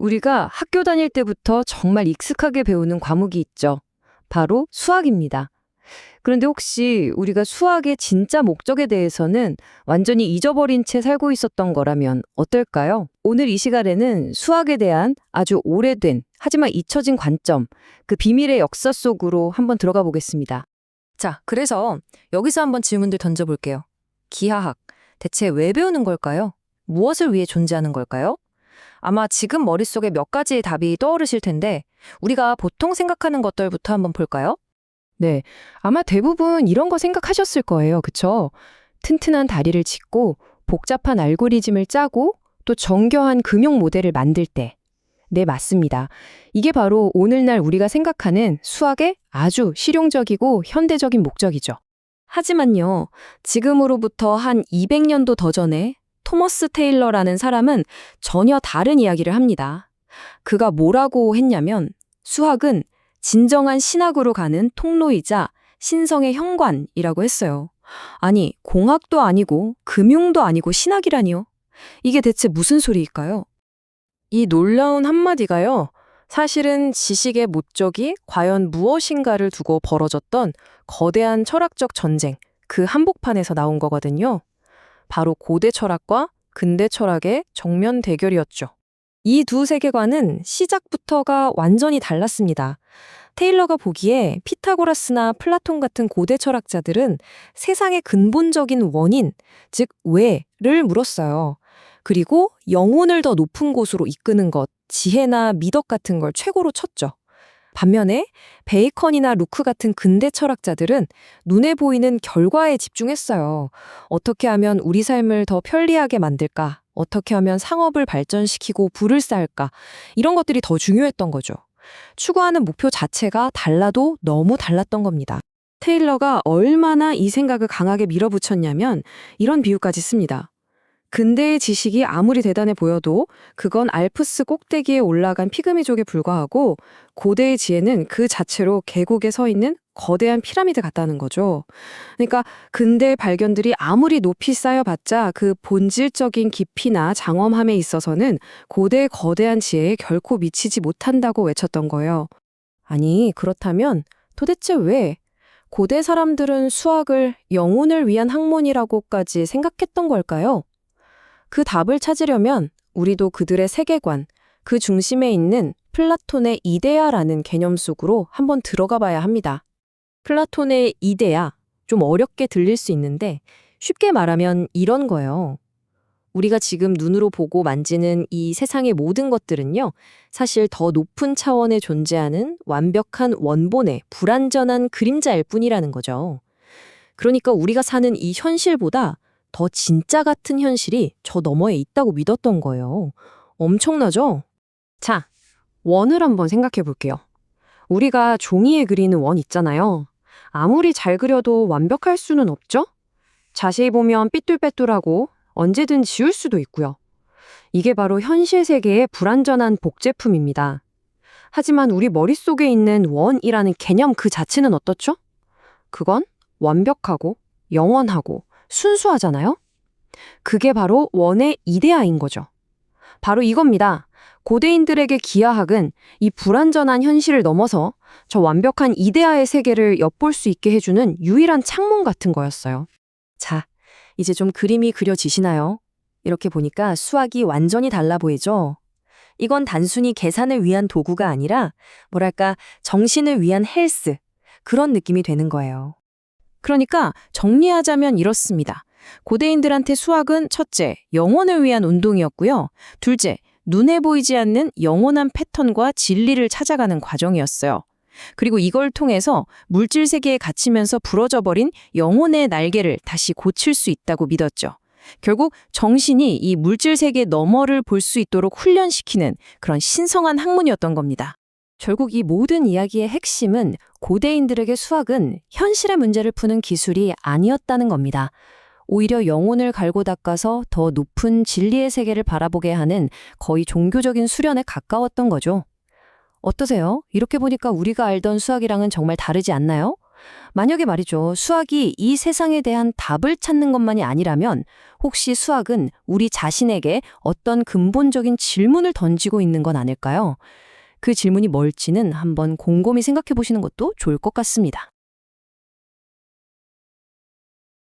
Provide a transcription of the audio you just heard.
우리가 학교 다닐 때부터 정말 익숙하게 배우는 과목이 있죠. 바로 수학입니다. 그런데 혹시 우리가 수학의 진짜 목적에 대해서는 완전히 잊어버린 채 살고 있었던 거라면 어떨까요? 오늘 이 시간에는 수학에 대한 아주 오래된 하지만 잊혀진 관점, 그 비밀의 역사 속으로 한번 들어가 보겠습니다. 자, 그래서 여기서 한번 질문들 던져볼게요. 기하학, 대체 왜 배우는 걸까요? 무엇을 위해 존재하는 걸까요? 아마 지금 머릿속에 몇 가지의 답이 떠오르실 텐데 우리가 보통 생각하는 것들부터 한번 볼까요? 네, 아마 대부분 이런 거 생각하셨을 거예요. 그쵸? 튼튼한 다리를 짓고 복잡한 알고리즘을 짜고 또 정교한 금융 모델을 만들 때. 네, 맞습니다. 이게 바로 오늘날 우리가 생각하는 수학의 아주 실용적이고 현대적인 목적이죠. 하지만요, 지금으로부터 한 200년도 더 전에 토머스 테일러라는 사람은 전혀 다른 이야기를 합니다. 그가 뭐라고 했냐면 수학은 진정한 신학으로 가는 통로이자 신성의 현관이라고 했어요. 아니, 공학도 아니고 금융도 아니고 신학이라니요? 이게 대체 무슨 소리일까요? 이 놀라운 한마디가요, 사실은 지식의 목적이 과연 무엇인가를 두고 벌어졌던 거대한 철학적 전쟁, 그 한복판에서 나온 거거든요. 바로 고대 철학과 근대 철학의 정면 대결이었죠. 이 두 세계관은 시작부터가 완전히 달랐습니다. 테일러가 보기에 피타고라스나 플라톤 같은 고대 철학자들은 세상의 근본적인 원인, 즉 왜를 물었어요. 그리고 영혼을 더 높은 곳으로 이끄는 것, 지혜나 미덕 같은 걸 최고로 쳤죠. 반면에 베이컨이나 루크 같은 근대 철학자들은 눈에 보이는 결과에 집중했어요. 어떻게 하면 우리 삶을 더 편리하게 만들까? 어떻게 하면 상업을 발전시키고 부를 쌓을까? 이런 것들이 더 중요했던 거죠. 추구하는 목표 자체가 달라도 너무 달랐던 겁니다. 테일러가 얼마나 이 생각을 강하게 밀어붙였냐면 이런 비유까지 씁니다. 근대의 지식이 아무리 대단해 보여도 그건 알프스 꼭대기에 올라간 피그미족에 불과하고 고대의 지혜는 그 자체로 계곡에 서 있는 거대한 피라미드 같다는 거죠. 그러니까 근대의 발견들이 아무리 높이 쌓여봤자 그 본질적인 깊이나 장엄함에 있어서는 고대의 거대한 지혜에 결코 미치지 못한다고 외쳤던 거예요. 아니, 그렇다면 도대체 왜 고대 사람들은 수학을 영혼을 위한 학문이라고까지 생각했던 걸까요? 그 답을 찾으려면 우리도 그들의 세계관, 그 중심에 있는 플라톤의 이데아라는 개념 속으로 한번 들어가 봐야 합니다. 플라톤의 이데아, 좀 어렵게 들릴 수 있는데 쉽게 말하면 이런 거예요. 우리가 지금 눈으로 보고 만지는 이 세상의 모든 것들은요, 사실 더 높은 차원에 존재하는 완벽한 원본의 불완전한 그림자일 뿐이라는 거죠. 그러니까 우리가 사는 이 현실보다 더 진짜 같은 현실이 저 너머에 있다고 믿었던 거예요. 엄청나죠? 자, 원을 한번 생각해 볼게요. 우리가 종이에 그리는 원 있잖아요. 아무리 잘 그려도 완벽할 수는 없죠? 자세히 보면 삐뚤빼뚤하고 언제든 지울 수도 있고요. 이게 바로 현실 세계의 불완전한 복제품입니다. 하지만 우리 머릿속에 있는 원이라는 개념 그 자체는 어떻죠? 그건 완벽하고 영원하고 순수하잖아요? 그게 바로 원의 이데아인 거죠. 바로 이겁니다. 고대인들에게 기하학은 이 불완전한 현실을 넘어서 저 완벽한 이데아의 세계를 엿볼 수 있게 해주는 유일한 창문 같은 거였어요. 자, 이제 좀 그림이 그려지시나요? 이렇게 보니까 수학이 완전히 달라 보이죠? 이건 단순히 계산을 위한 도구가 아니라 뭐랄까 정신을 위한 헬스, 그런 느낌이 되는 거예요. 그러니까 정리하자면 이렇습니다. 고대인들한테 수학은 첫째, 영혼을 위한 운동이었고요. 둘째, 눈에 보이지 않는 영원한 패턴과 진리를 찾아가는 과정이었어요. 그리고 이걸 통해서 물질 세계에 갇히면서 부러져버린 영혼의 날개를 다시 고칠 수 있다고 믿었죠. 결국 정신이 이 물질 세계 너머를 볼 수 있도록 훈련시키는 그런 신성한 학문이었던 겁니다. 결국 이 모든 이야기의 핵심은 고대인들에게 수학은 현실의 문제를 푸는 기술이 아니었다는 겁니다. 오히려 영혼을 갈고 닦아서 더 높은 진리의 세계를 바라보게 하는 거의 종교적인 수련에 가까웠던 거죠. 어떠세요? 이렇게 보니까 우리가 알던 수학이랑은 정말 다르지 않나요? 만약에 말이죠, 수학이 이 세상에 대한 답을 찾는 것만이 아니라면 혹시 수학은 우리 자신에게 어떤 근본적인 질문을 던지고 있는 건 아닐까요? 그 질문이 뭘지는 한번 곰곰이 생각해 보시는 것도 좋을 것 같습니다.